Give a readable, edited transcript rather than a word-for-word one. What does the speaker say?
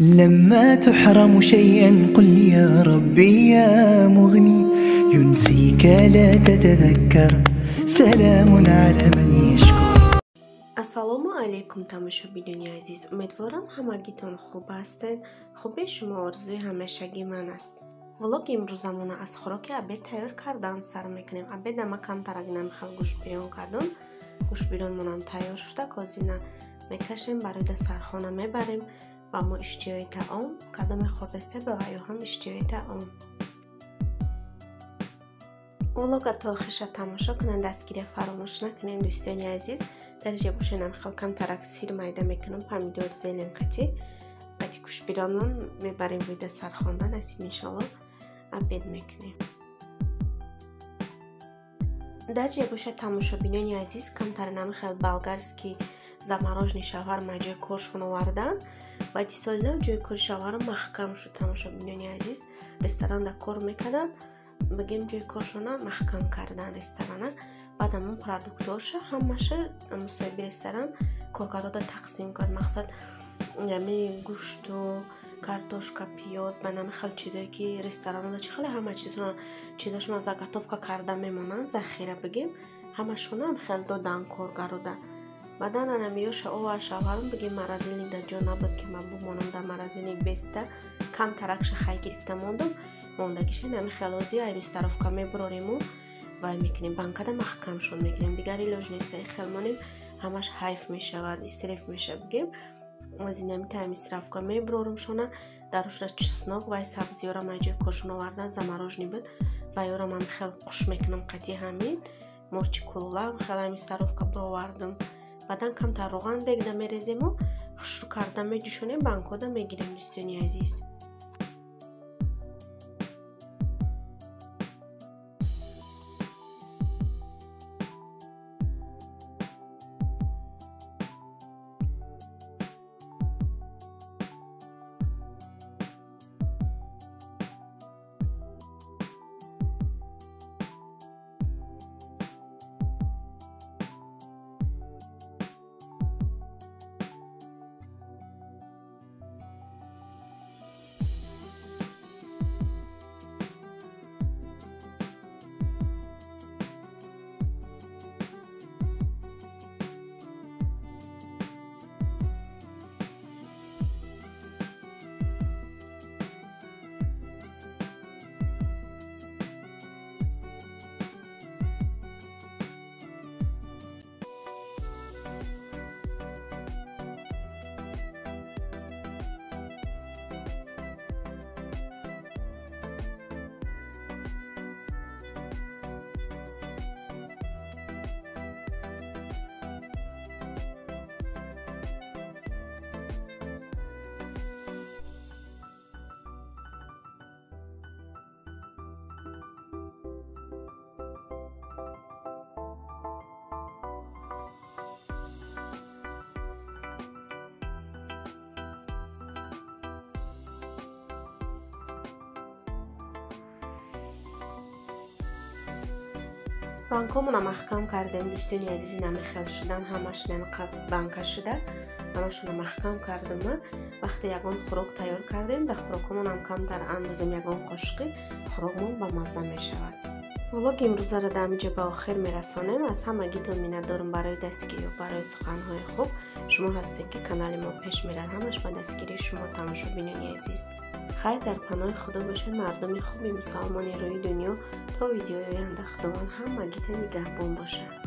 لما تحرم شيئا قل يا ربي يا مغني، ينسيك لا تتذكر، سلام على من يشكر. ассалому алейкум тамошобинони азиз, умедворам ҳамагитон хуб ҳастед. хуби шумо орзуи ҳамешагӣ ман аст. влоги имрӯзамона аз хӯроки абед тайёр кардан сар мекунем. абедама камтарак намихал гӯштбирён кардум. гӯштбирёнмонам тайёр шуда, козина мекашем, барои дастархона мебарем ва мо иштиёи таом кадоме хурдасте ба ва ё ҳам иштиёи таом. влога то охиша тамошо кунед, дастгирия фаромӯш накунед дӯстони азиз. дар ҷа боша намихал камтарак сир майда мекунам, помидор, зелен қатӣ. баъди гӯштбирёнмон мебарем рӯи дастархонда, насиб иншаллоҳ абед мекунем. дар ҷа боша тамошобинони азиз, камтар намихал болгарский замороженный шаварма ҷои коршон овардан. баъди соли нав ҷои кори шаварма маҳкам шуд. тамошобинони азиз, ресторанда кор мекардам, бигем ҷои коршона маҳкам кардан ресторана. баъдам он продуктоша ҳамаша мусоҳиби ресторан коргарода тақсим кард. мақсад ями гӯшту картошка, пиёз ба намихал чизое ки ресторанада чихеле ҳама чизошона заготовка карда мемонанд, захира бигем ҳамашонам хел додан коргарода. баъдан анамиёша ова шаварм бигем маразилник дар ҷо набуд ки ман бумонам дар маразилник беста камтаракша хай гирифта мондагиша нами хелози айми старовка мебурорему вай мекунем, банкада маҳкамшон мекунем. дигар илоҷ нест, хел монем ҳамаш ҳайф мешавад, исриф меша. бигем аз инамита айми старовка мебуроримшона, дарошда чеснок вай сабзиёрам аҷои коршон овардан замороженный буд, вайёрам ҳам хел қуш мекунам қатӣ ҳамин морчи кулулам хел айми старовка буровардам. баъдан камтар роған дегда мерезему, хушрӯ карда меҷӯшонем, банкода мегирем дӯстони азиз. банкомона маҳкам кардем дӯстони азизи, нами хел шудан, ҳамаш нами банка шуда, ҳамашона маҳкам кардума. вақте ягон хӯрок тайёр кардем, дар хӯрокомонам камтар андозем ягон қошиқи, хӯрокмон ба мазза мешавад. влоги имрӯзаро дар ин ҷо ба охир мерасонем. аз ҳамагитон миннатдорам барои дастгирӣ ва барои суханҳои хуб. шумо ҳастед ки канали мо пеш мерад, ҳамаш ба дастгирии шумо тамошобинони азиз. хайр дар паноҳи худо бошед мардуми хуби мусалмони рӯи дунё. то видеои оянда худованд ҳамагита нигаҳбон бошад.